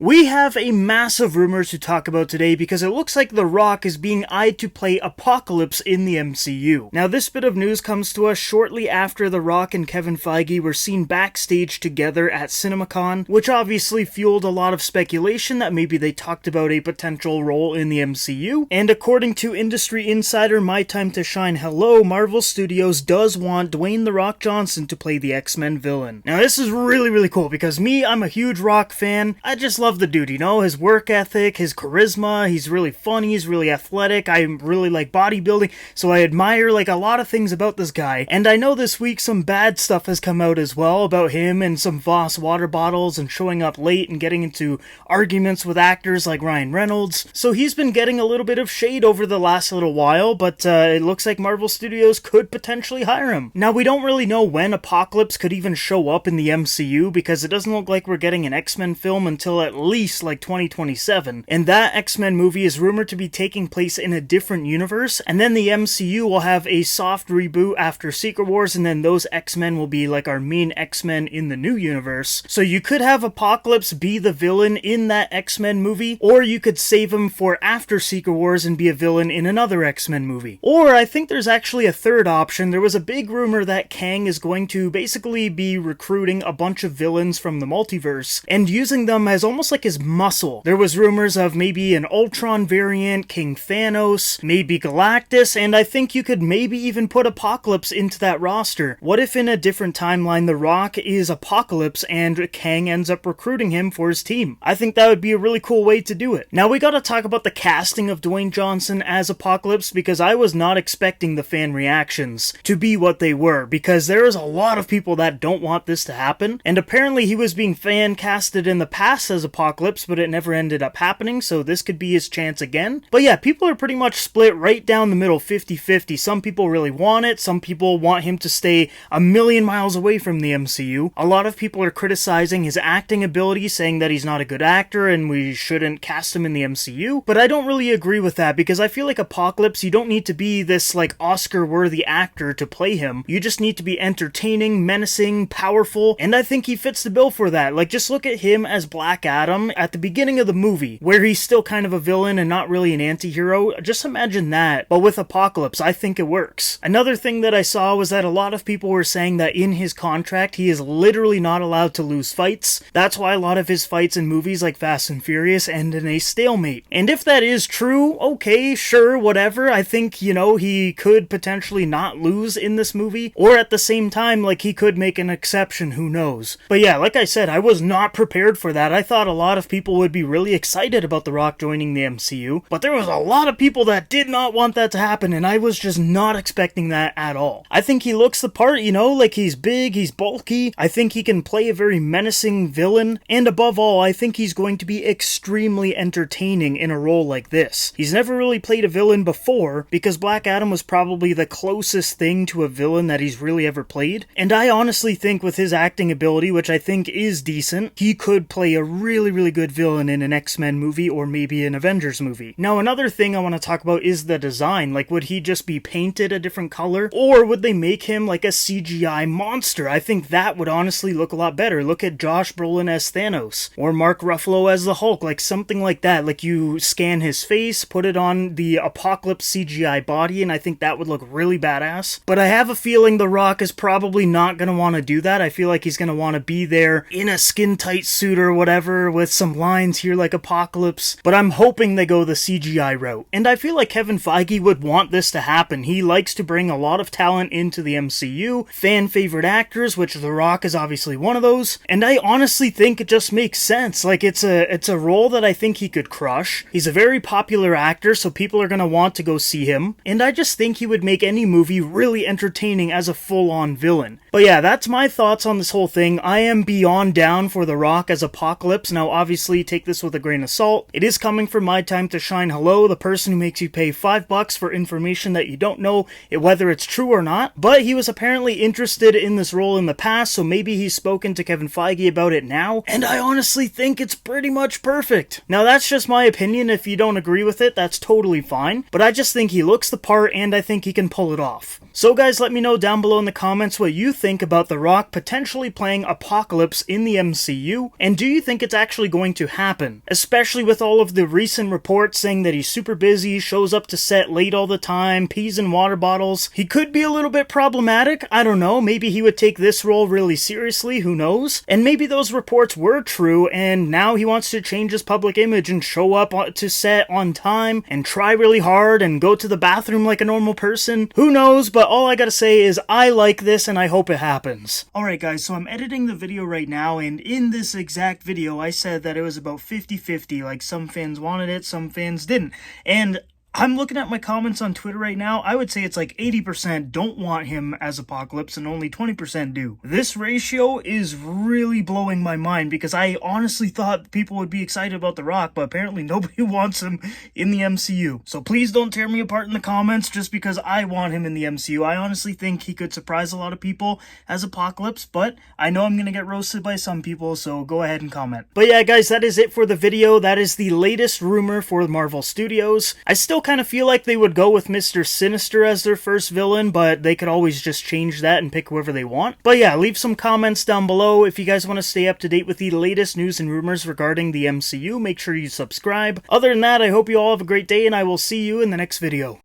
We have a massive rumor to talk about today because it looks like The Rock is being eyed to play Apocalypse in the MCU. Now, this bit of news comes to us shortly after The Rock and Kevin Feige were seen backstage together at CinemaCon, which obviously fueled a lot of speculation that maybe they talked about a potential role in the MCU. And according to industry insider My Time to Shine Hello, Marvel Studios does want Dwayne "The Rock" Johnson to play the X-Men villain. Now, this is really cool because I'm a huge Rock fan. I just love the dude, his work ethic, his charisma, he's really funny, he's really athletic, I really like bodybuilding, so I admire a lot of things about this guy. And I know this week some bad stuff has come out as well about him and some Voss water bottles and showing up late and getting into arguments with actors like Ryan Reynolds. So he's been getting a little bit of shade over the last little while, but it looks like Marvel Studios could potentially hire him. Now, we don't really know when Apocalypse could even show up in the MCU because it doesn't look like we're getting an X-Men film until at least 2027, and that X-Men movie is rumored to be taking place in a different universe, and then the MCU will have a soft reboot after Secret Wars, and then those X-Men will be our main X-Men in the new universe. So you could have Apocalypse be the villain in that X-Men movie, or you could save him for after Secret Wars and be a villain in another X-Men movie. Or I think there's actually a third option. There was a big rumor that Kang is going to basically be recruiting a bunch of villains from the multiverse and using them as almost like his muscle. There was rumors of maybe an Ultron variant, King Thanos, maybe Galactus, and I think you could maybe even put Apocalypse into that roster. What if in a different timeline The Rock is Apocalypse and Kang ends up recruiting him for his team? I think that would be a really cool way to do it. Now we gotta talk about the casting of Dwayne Johnson as Apocalypse because I was not expecting the fan reactions to be what they were, because there is a lot of people that don't want this to happen, and apparently he was being fan casted in the past as Apocalypse, but it never ended up happening, so this could be his chance again. But yeah, people are pretty much split right down the middle, 50-50. Some people really want it, some people want him to stay a million miles away from the MCU. A lot of people are criticizing his acting ability, saying that he's not a good actor and we shouldn't cast him in the MCU, but I don't really agree with that because I feel like Apocalypse, you don't need to be this Oscar-worthy actor to play him. You just need to be entertaining, menacing, powerful, and I think he fits the bill for that. Just look at him as Black Adam at the beginning of the movie, where he's still kind of a villain and not really an anti-hero. Just imagine that, but with Apocalypse, I think it works. Another thing that I saw was that a lot of people were saying that in his contract, he is literally not allowed to lose fights. That's why a lot of his fights in movies like Fast and Furious end in a stalemate. And if that is true, okay, sure, whatever. I think, he could potentially not lose in this movie, or at the same time, he could make an exception, who knows. But yeah, like I said, I was not prepared for that. I thought a lot of people would be really excited about The Rock joining the MCU, but there was a lot of people that did not want that to happen, and I was just not expecting that at all. I think he looks the part, he's big, he's bulky, I think he can play a very menacing villain, and above all, I think he's going to be extremely entertaining in a role like this. He's never really played a villain before, because Black Adam was probably the closest thing to a villain that he's really ever played, and I honestly think with his acting ability, which I think is decent, he could play a really good villain in an X-Men movie or maybe an Avengers movie. Now, another thing I want to talk about is the design. Would he just be painted a different color, or would they make him a CGI monster? I think that would honestly look a lot better. Look at Josh Brolin as Thanos, or Mark Ruffalo as the Hulk, something like that. You scan his face, put it on the Apocalypse CGI body, and I think that would look really badass. But I have a feeling The Rock is probably not going to want to do that. I feel like he's going to want to be there in a skin-tight suit or whatever, with some lines here like Apocalypse, but I'm hoping they go the CGI route. And I feel like Kevin Feige would want this to happen. He likes to bring a lot of talent into the MCU, fan-favorite actors, which The Rock is obviously one of those, and I honestly think it just makes sense. It's a role that I think he could crush. He's a very popular actor, so people are going to want to go see him, and I just think he would make any movie really entertaining as a full-on villain. But yeah, that's my thoughts on this whole thing. I am beyond down for The Rock as Apocalypse. Now, obviously, take this with a grain of salt. It is coming from My Time to Shine Hello, the person who makes you pay $5 for information that you don't know whether it's true or not. But he was apparently interested in this role in the past, so maybe he's spoken to Kevin Feige about it now, and I honestly think it's pretty much perfect. Now, that's just my opinion. If you don't agree with it, that's totally fine, but I just think he looks the part, and I think he can pull it off. So guys, let me know down below in the comments what you think about The Rock potentially playing Apocalypse in the MCU, and do you think it's actually going to happen? Especially with all of the recent reports saying that he's super busy, shows up to set late all the time, pees in water bottles. He could be a little bit problematic, I don't know, maybe he would take this role really seriously, who knows? And maybe those reports were true, and now he wants to change his public image and show up to set on time, and try really hard, and go to the bathroom like a normal person. Who knows, but all I gotta say is I like this and I hope it happens. Alright guys, so I'm editing the video right now, and in this exact video I said that it was about 50-50, like some fans wanted it, some fans didn't. And I'm looking at my comments on Twitter right now. I would say it's like 80% don't want him as Apocalypse and only 20% do. This ratio is really blowing my mind because I honestly thought people would be excited about The Rock, but apparently nobody wants him in the MCU. So please don't tear me apart in the comments just because I want him in the MCU. I honestly think he could surprise a lot of people as Apocalypse, but I know I'm gonna get roasted by some people, so go ahead and comment. But yeah guys, that is it for the video. That is the latest rumor for Marvel Studios. I still kind of feel like they would go with Mr. Sinister as their first villain, but they could always just change that and pick whoever they want. But yeah, leave some comments down below. If you guys want to stay up to date with the latest news and rumors regarding the MCU, make sure you subscribe. Other than that, I hope you all have a great day, and I will see you in the next video.